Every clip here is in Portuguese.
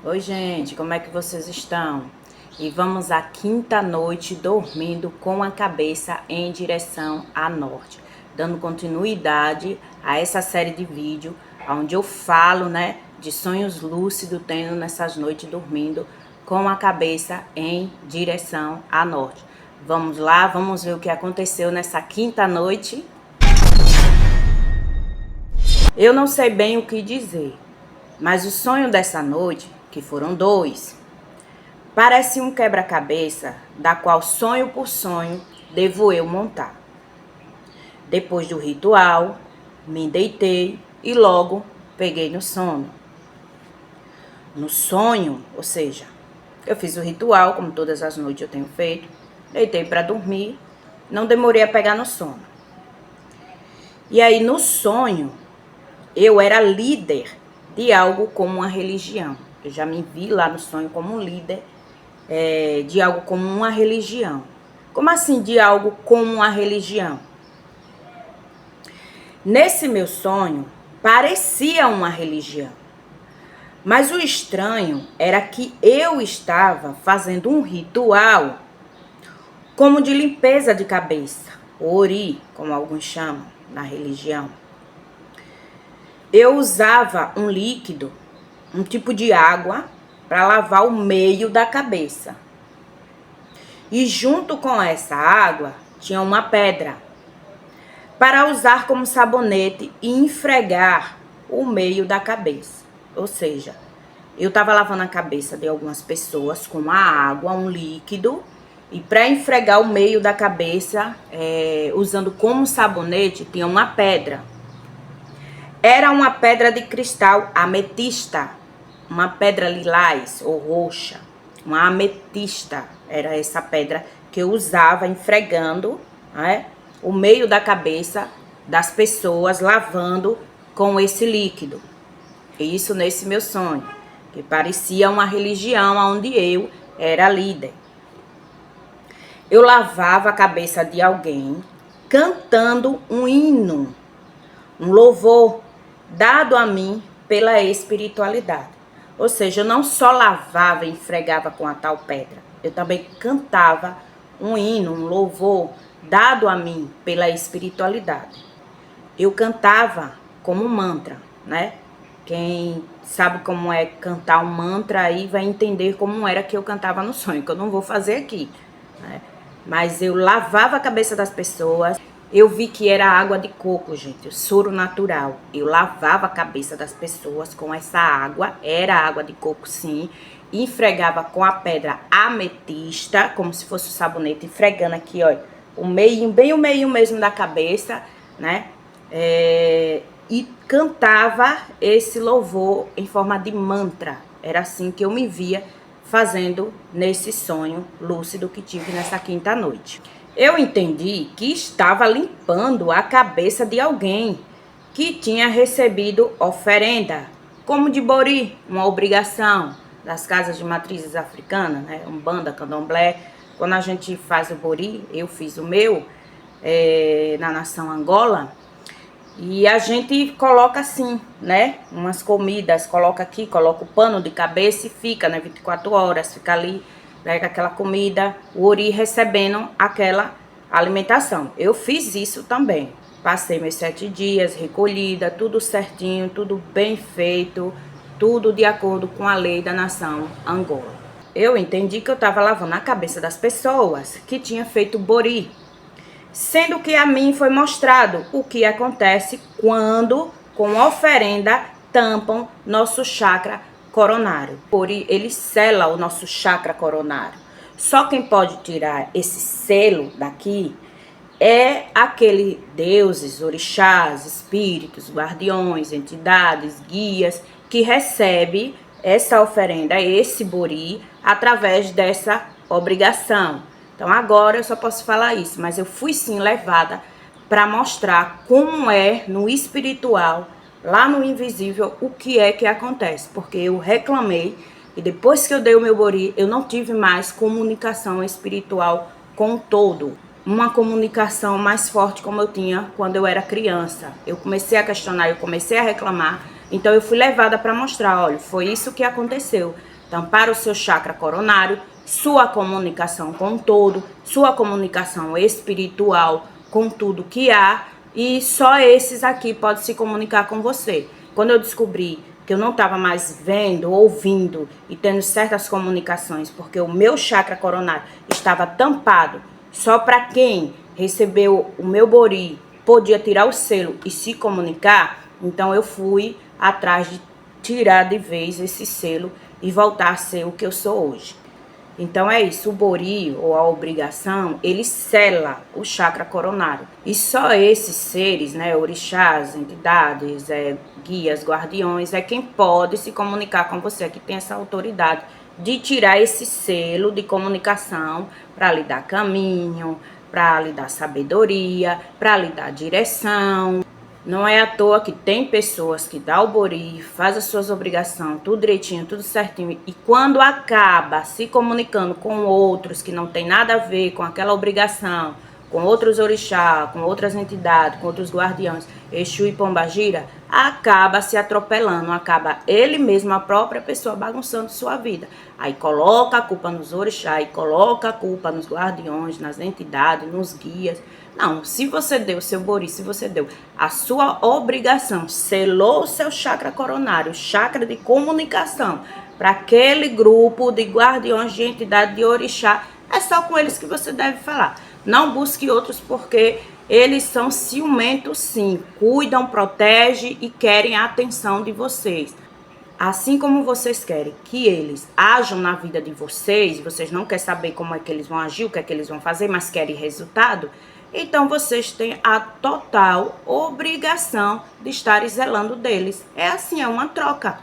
Oi, gente, como é que vocês estão? E vamos à quinta noite dormindo com a cabeça em direção a norte, dando continuidade a essa série de vídeos onde eu falo, né, de sonhos lúcidos tendo nessas noites dormindo com a cabeça em direção a norte. Vamos lá, vamos ver o que aconteceu nessa quinta noite. Eu não sei bem o que dizer, mas o sonho dessa noite, que foram dois, parece um quebra-cabeça, da qual sonho por sonho devo eu montar. Depois do ritual, me deitei e logo peguei no sono. No sonho, ou seja, eu fiz o ritual, como todas as noites eu tenho feito, deitei para dormir, não demorei a pegar no sono. E aí no sonho, eu era líder de algo como uma religião. Eu já me vi lá no sonho como um líder de algo como uma religião. Como assim de algo como uma religião? Nesse meu sonho, parecia uma religião. Mas o estranho era que eu estava fazendo um ritual como de limpeza de cabeça, ori, como alguns chamam na religião. Eu usava um líquido, um tipo de água, para lavar o meio da cabeça. E junto com essa água tinha uma pedra para usar como sabonete e esfregar o meio da cabeça. Ou seja, eu estava lavando a cabeça de algumas pessoas com a água, um líquido, e para esfregar o meio da cabeça, usando como sabonete, tinha uma pedra. Era uma pedra de cristal ametista, uma pedra lilás ou roxa, uma ametista, era essa pedra que eu usava esfregando, né, o meio da cabeça das pessoas, lavando com esse líquido. Isso nesse meu sonho, que parecia uma religião onde eu era líder. Eu lavava a cabeça de alguém cantando um hino, um louvor dado a mim pela espiritualidade. Ou seja, eu não só lavava e esfregava com a tal pedra, eu também cantava um hino, um louvor dado a mim pela espiritualidade. Eu cantava como um mantra, né? Quem sabe como é cantar um mantra aí vai entender como era que eu cantava no sonho, que eu não vou fazer aqui, né? Mas eu lavava a cabeça das pessoas. Eu vi que era água de coco, gente, o soro natural. Eu lavava a cabeça das pessoas com essa água, era água de coco sim, e esfregava com a pedra ametista, como se fosse o sabonete, esfregando aqui, ó, o meio, bem o meio mesmo da cabeça, né? E cantava esse louvor em forma de mantra. Era assim que eu me via fazendo nesse sonho lúcido que tive nessa quinta noite. Eu entendi que estava limpando a cabeça de alguém que tinha recebido oferenda, como de bori, uma obrigação das casas de matrizes africanas, né? Umbanda, candomblé. Quando a gente faz o bori, eu fiz o meu na nação Angola, e a gente coloca assim, né? Umas comidas, coloca aqui, coloca o pano de cabeça e fica, né? 24 horas, fica ali, pega aquela comida, o ori recebendo aquela alimentação. Eu fiz isso também. Passei meus 7 dias, recolhida, tudo certinho, tudo bem feito, tudo de acordo com a lei da nação Angola. Eu entendi que eu estava lavando a cabeça das pessoas que tinha feito bori. Sendo que a mim foi mostrado o que acontece quando, com oferenda, tampam nosso chakra coronário. Ele sela o nosso chakra coronário. Só quem pode tirar esse selo daqui é aquele deuses, orixás, espíritos, guardiões, entidades, guias, que recebe essa oferenda, esse bori, através dessa obrigação. Então agora eu só posso falar isso, mas eu fui sim levada para mostrar como é no espiritual, lá no invisível, o que é que acontece. Porque eu reclamei e depois que eu dei o meu bori, eu não tive mais comunicação espiritual com o todo. uma comunicação mais forte como eu tinha quando eu era criança. Eu comecei a questionar, eu comecei a reclamar, então eu fui levada para mostrar, olha, foi isso que aconteceu. Então, para o seu chakra coronário, sua comunicação com todo, sua comunicação espiritual com tudo que há, e só esses aqui podem se comunicar com você. Quando eu descobri que eu não estava mais vendo, ouvindo e tendo certas comunicações, porque o meu chakra coronário estava tampado, só para quem recebeu o meu bori podia tirar o selo e se comunicar, então eu fui atrás de tirar de vez esse selo e voltar a ser o que eu sou hoje. Então é isso, o bori ou a obrigação, ele sela o chakra coronário. E só esses seres, né, orixás, entidades, guias, guardiões, é quem pode se comunicar com você, que tem essa autoridade de tirar esse selo de comunicação para lhe dar caminho, para lhe dar sabedoria, para lhe dar direção. Não é à toa que tem pessoas que dão o bori, faz as suas obrigações, tudo direitinho, tudo certinho. E quando acaba se comunicando com outros que não tem nada a ver com aquela obrigação, com outros orixás, com outras entidades, com outros guardiões, Exu e Pombagira, acaba se atropelando, acaba ele mesmo, a própria pessoa, bagunçando sua vida. Aí coloca a culpa nos orixás, aí coloca a culpa nos guardiões, nas entidades, nos guias. Não, se você deu o seu bori, se você deu a sua obrigação, selou o seu chakra coronário, chakra de comunicação, para aquele grupo de guardiões de entidade de orixá, é só com eles que você deve falar. Não busque outros porque eles são ciumentos sim, cuidam, protegem e querem a atenção de vocês. Assim como vocês querem que eles ajam na vida de vocês, vocês não querem saber como é que eles vão agir, o que é que eles vão fazer, mas querem resultado, então vocês têm a total obrigação de estarem zelando deles. É assim, é uma troca.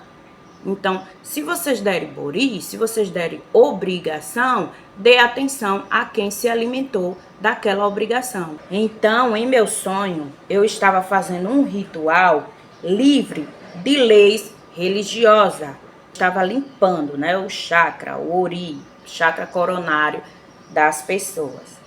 Então, se vocês derem bori, se vocês derem obrigação, dê atenção a quem se alimentou daquela obrigação. Então, em meu sonho, eu estava fazendo um ritual livre de leis religiosas. Estava limpando, né, o chakra, o ori, chakra coronário das pessoas,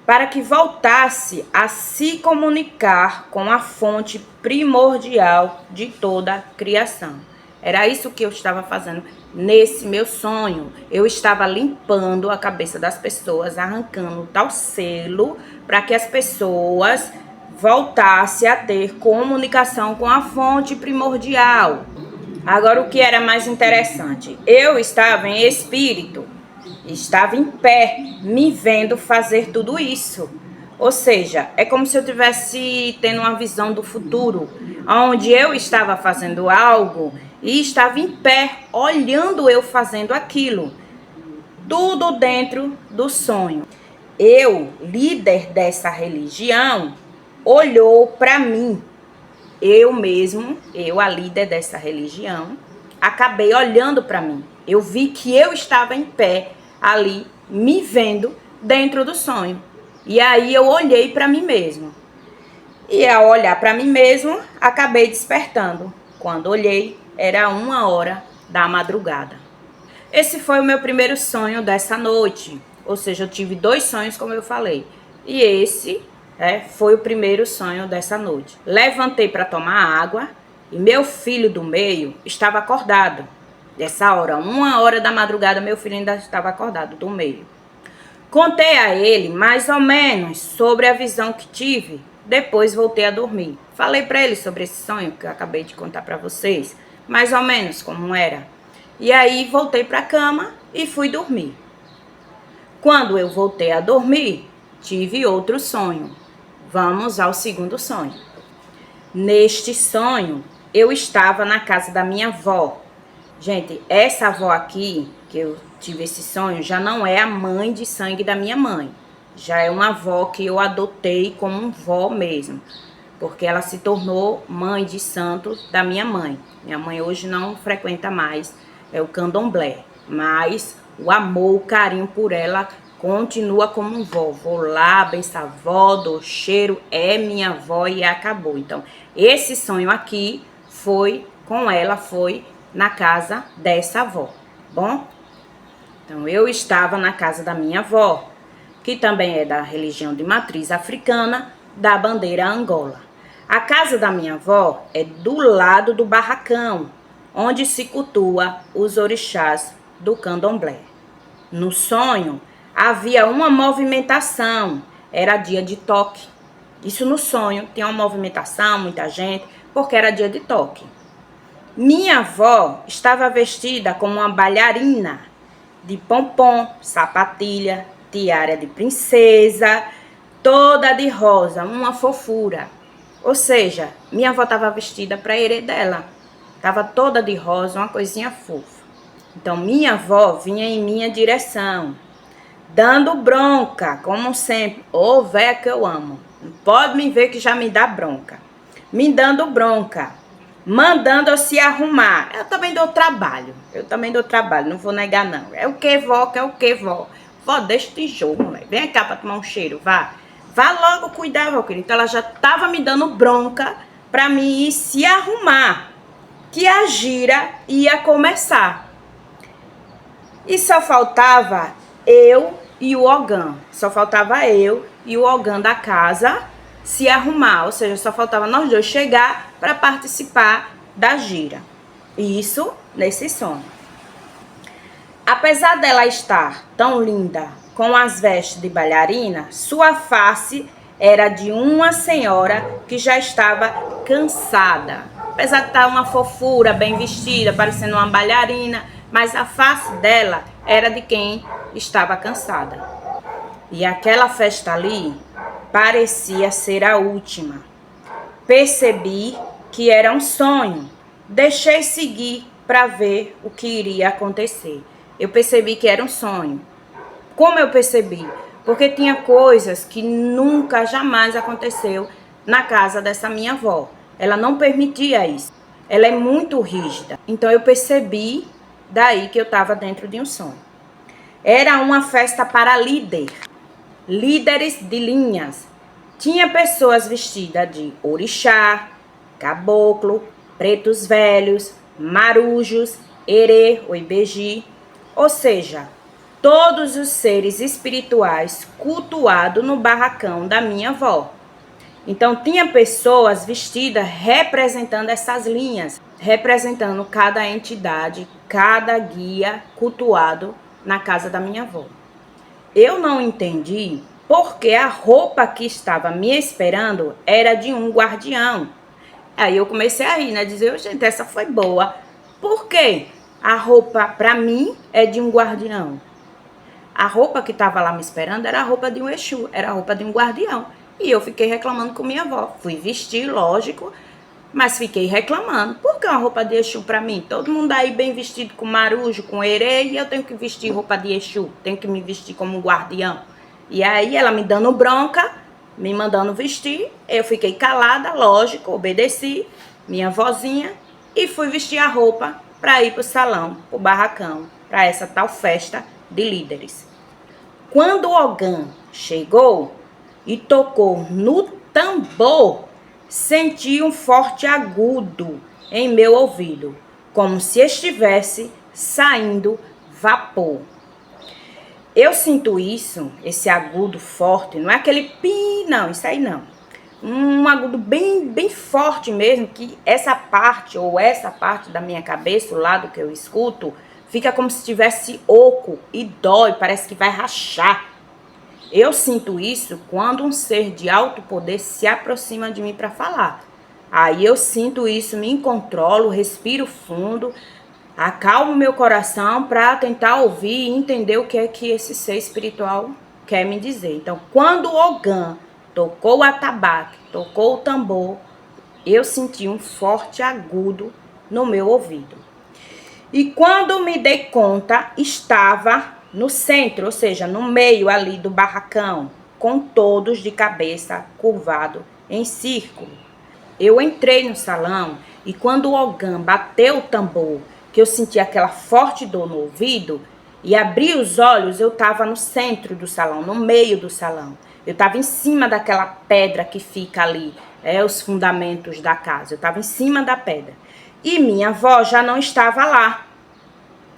para que voltasse a se comunicar com a fonte primordial de toda a criação. Era isso que eu estava fazendo nesse meu sonho. Eu estava limpando a cabeça das pessoas, arrancando tal selo, para que as pessoas voltassem a ter comunicação com a fonte primordial. Agora, o que era mais interessante? Eu estava em espírito, estava em pé, me vendo fazer tudo isso. Ou seja, é como se eu estivesse tendo uma visão do futuro, onde eu estava fazendo algo e estava em pé, olhando eu fazendo aquilo. Tudo dentro do sonho. Eu, líder dessa religião, olhou para mim. Eu mesmo, a líder dessa religião, acabei olhando para mim. Eu vi que eu estava em pé ali, me vendo dentro do sonho. E aí eu olhei para mim mesmo. E ao olhar para mim mesmo, acabei despertando. Quando olhei, era 1h da madrugada. Esse foi o meu primeiro sonho dessa noite. Ou seja, eu tive 2 sonhos, como eu falei. E esse foi o primeiro sonho dessa noite. Levantei para tomar água e meu filho do meio estava acordado. Dessa hora, 1h da madrugada, meu filho ainda estava acordado, do meio. Contei a ele mais ou menos sobre a visão que tive. Depois voltei a dormir. Falei para ele sobre esse sonho que eu acabei de contar para vocês. Mais ou menos como era. E aí voltei para a cama e fui dormir. Quando eu voltei a dormir, tive outro sonho. Vamos ao segundo sonho. Neste sonho, eu estava na casa da minha avó. Gente, essa avó aqui, que eu tive esse sonho, já não é a mãe de sangue da minha mãe. Já é uma avó que eu adotei como vó mesmo. Porque ela se tornou mãe de santo da minha mãe. Minha mãe hoje não frequenta mais o candomblé. Mas o amor, o carinho por ela continua como vó. Vou lá, benção a avó, dou cheiro, é minha avó e acabou. Então, esse sonho aqui foi com ela, foi na casa dessa avó, bom? Então, eu estava na casa da minha avó. que também é da religião de matriz africana, da bandeira Angola. A casa da minha avó é do lado do barracão, onde se cultua os orixás do candomblé. No sonho, havia uma movimentação, era dia de toque. Isso no sonho, tinha uma movimentação, muita gente, porque era dia de toque. Minha avó estava vestida como uma bailarina, de pompom, sapatilha, tiara de princesa, toda de rosa, uma fofura. Ou seja, minha avó estava vestida para herê dela. Estava toda de rosa, uma coisinha fofa. Então, minha avó vinha em minha direção, dando bronca, como sempre. Ô, véia que eu amo. Não pode me ver que já me dá bronca. Me dando bronca. Mandando eu se arrumar. Eu também dou trabalho. Não vou negar, não. É o que, vó? Que é o que, vó? Vó, deixa de jogo, moleque. Vem cá pra tomar um cheiro, vá. Vá logo cuidar, vó, querida. Então, ela já tava me dando bronca pra mim ir se arrumar. Que a gira ia começar. E só faltava eu e o Ogã. Só faltava eu e o Ogã da casa se arrumar. Ou seja, só faltava nós dois chegar para participar da gira. Isso nesse sonho. Apesar dela estar tão linda com as vestes de bailarina, sua face era de uma senhora que já estava cansada. Apesar de estar uma fofura, bem vestida, parecendo uma bailarina, mas a face dela era de quem estava cansada. E aquela festa ali parecia ser a última. Percebi que era um sonho. Deixei seguir para ver o que iria acontecer. Eu percebi que era um sonho. Como eu percebi? Porque tinha coisas que nunca, jamais aconteceu na casa dessa minha avó. Ela não permitia isso. Ela é muito rígida. Então eu percebi daí que eu estava dentro de um sonho. Era uma festa para líderes de linhas. Tinha pessoas vestidas de orixá, caboclo, pretos velhos, marujos, herê ou ibeji. Ou seja, todos os seres espirituais cultuados no barracão da minha avó. Então, tinha pessoas vestidas representando essas linhas, representando cada entidade, cada guia cultuado na casa da minha avó. Eu não entendi porque a roupa que estava me esperando era de um guardião. Aí eu comecei a rir, né? Dizer, gente, essa foi boa. Por quê? A roupa, para mim, é de um guardião. A roupa que estava lá me esperando era a roupa de um Exu, era a roupa de um guardião. E eu fiquei reclamando com minha avó. Fui vestir, lógico, mas fiquei reclamando. Por que uma roupa de Exu para mim? Todo mundo aí bem vestido com marujo, com herê, e eu tenho que vestir roupa de Exu. Tenho que me vestir como um guardião. E aí ela me dando bronca, me mandando vestir. Eu fiquei calada, lógico, obedeci minha vozinha e fui vestir a roupa para ir pro salão, pro barracão, para essa tal festa de líderes. Quando o Ogã chegou e tocou no tambor, senti um forte agudo em meu ouvido, como se estivesse saindo vapor. Eu sinto isso, esse agudo forte, não é aquele pi, não, isso aí não. Um agudo bem forte mesmo, que essa parte da minha cabeça, o lado que eu escuto, fica como se estivesse oco e dói, parece que vai rachar. Eu sinto isso quando um ser de alto poder se aproxima de mim para falar. Aí eu sinto isso, me controlo, respiro fundo, acalmo meu coração para tentar ouvir e entender o que é que esse ser espiritual quer me dizer. Então, quando o Ogã tocou o atabaque, tocou o tambor, eu senti um forte agudo no meu ouvido. E quando me dei conta, estava no centro, ou seja, no meio ali do barracão, com todos de cabeça curvado em círculo. Eu entrei no salão e quando o Ogã bateu o tambor, que eu senti aquela forte dor no ouvido, e abri os olhos, eu estava no centro do salão, no meio do salão. Eu estava em cima daquela pedra que fica ali, os fundamentos da casa. Eu estava em cima da pedra. E minha avó já não estava lá.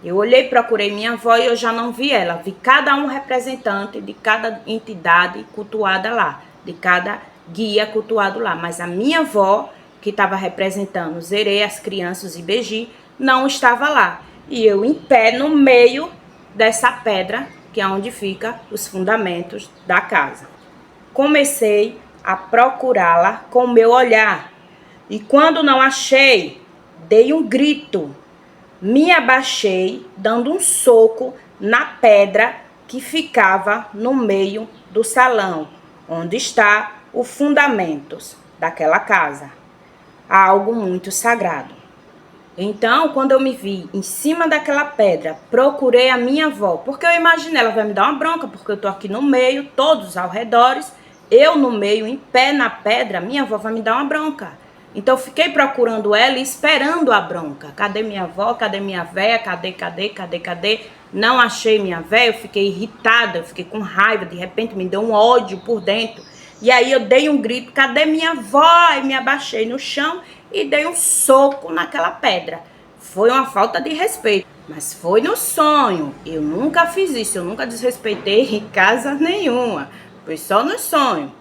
Eu olhei, procurei minha avó e eu já não vi ela. Vi cada um representante de cada entidade cultuada lá, de cada guia cultuado lá. Mas a minha avó, que estava representando os Erê, as crianças, os Ibeji, não estava lá. E eu em pé no meio dessa pedra, que é onde fica os fundamentos da casa. Comecei a procurá-la com o meu olhar. E quando não achei, dei um grito. Me abaixei, dando um soco na pedra que ficava no meio do salão, onde está os fundamentos daquela casa. Algo muito sagrado. Então, quando eu me vi em cima daquela pedra, procurei a minha avó, porque eu imaginei, ela vai me dar uma bronca, porque eu tô aqui no meio, todos ao redor, eu no meio, em pé na pedra, minha avó vai me dar uma bronca. Então, eu fiquei procurando ela e esperando a bronca. Cadê minha avó? Cadê minha véia? Cadê? Não achei minha véia, eu fiquei irritada, eu fiquei com raiva, de repente me deu um ódio por dentro. E aí eu dei um grito, cadê minha avó? E me abaixei no chão e dei um soco naquela pedra. Foi uma falta de respeito, mas foi no sonho. Eu nunca fiz isso, eu nunca desrespeitei em casa nenhuma. Foi só no sonho.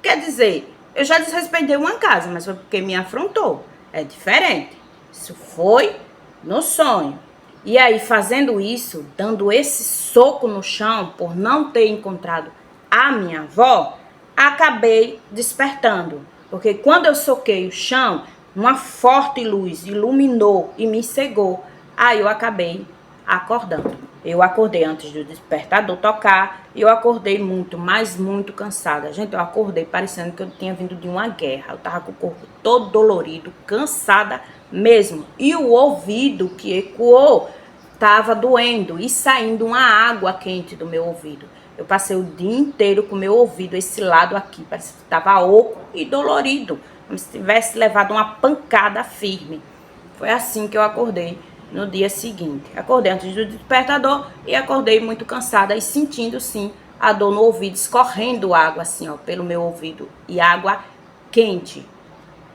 Quer dizer, eu já desrespeitei uma casa, mas foi porque me afrontou. É diferente. Isso foi no sonho. E aí, fazendo isso, dando esse soco no chão, por não ter encontrado a minha avó, acabei despertando. Porque quando eu soquei o chão, uma forte luz iluminou e me cegou. Aí eu acabei acordando. Eu acordei antes do despertador tocar e eu acordei muito, mas muito cansada. Gente, eu acordei parecendo que eu tinha vindo de uma guerra. Eu tava com o corpo todo dolorido, cansada mesmo. E o ouvido que ecoou tava doendo e saindo uma água quente do meu ouvido. Eu passei o dia inteiro com o meu ouvido, esse lado aqui, parece que tava oco e dolorido, como se tivesse levado uma pancada firme. Foi assim que eu acordei no dia seguinte. Acordei antes do despertador e acordei muito cansada e sentindo sim a dor no ouvido, escorrendo água assim, ó, pelo meu ouvido e água quente.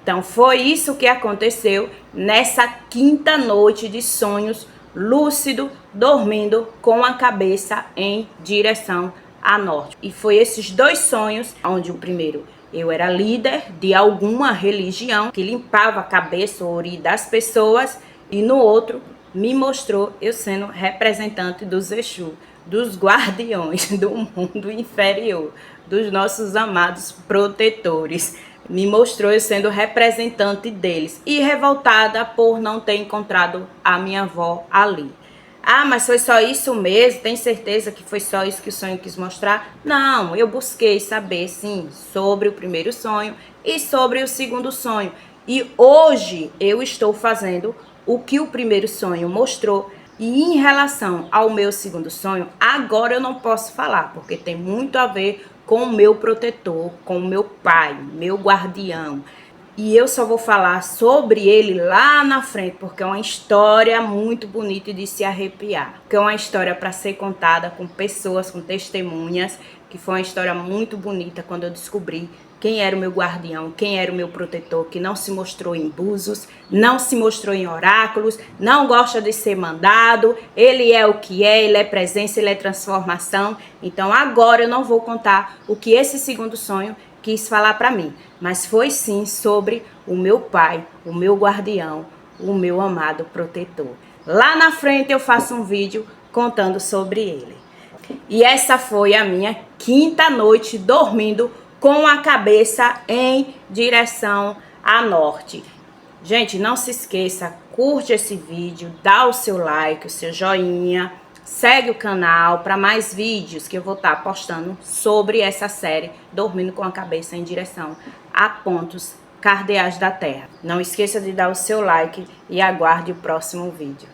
Então foi isso que aconteceu nessa quinta noite de sonhos lúcido, dormindo com a cabeça em direção a norte. E foi esses dois sonhos, onde o primeiro eu era líder de alguma religião que limpava a cabeça ou ori das pessoas, e no outro me mostrou eu sendo representante dos Exu, dos guardiões do mundo inferior, dos nossos amados protetores. Me mostrou eu sendo representante deles e revoltada por não ter encontrado a minha avó ali. Ah, mas foi só isso mesmo? Tem certeza que foi só isso que o sonho quis mostrar? Não, eu busquei saber, sim, sobre o primeiro sonho e sobre o segundo sonho. E hoje eu estou fazendo o que o primeiro sonho mostrou. E em relação ao meu segundo sonho, agora eu não posso falar, porque tem muito a ver com o meu protetor, com o meu pai, meu guardião. E eu só vou falar sobre ele lá na frente, porque é uma história muito bonita e de se arrepiar. Que é uma história para ser contada com pessoas, com testemunhas, que foi uma história muito bonita quando eu descobri quem era o meu guardião, quem era o meu protetor, que não se mostrou em búzios, não se mostrou em oráculos, não gosta de ser mandado, ele é o que é, ele é presença, ele é transformação. Então agora eu não vou contar o que esse segundo sonho quis falar para mim, mas foi sim sobre o meu pai, o meu guardião, o meu amado protetor. Lá na frente eu faço um vídeo contando sobre ele. E essa foi a minha quinta noite dormindo com a cabeça em direção a norte. Gente, não se esqueça, curte esse vídeo, dá o seu like, o seu joinha, segue o canal para mais vídeos que eu vou estar postando sobre essa série Dormindo com a Cabeça em Direção a Pontos Cardeais da Terra. Não esqueça de dar o seu like e aguarde o próximo vídeo.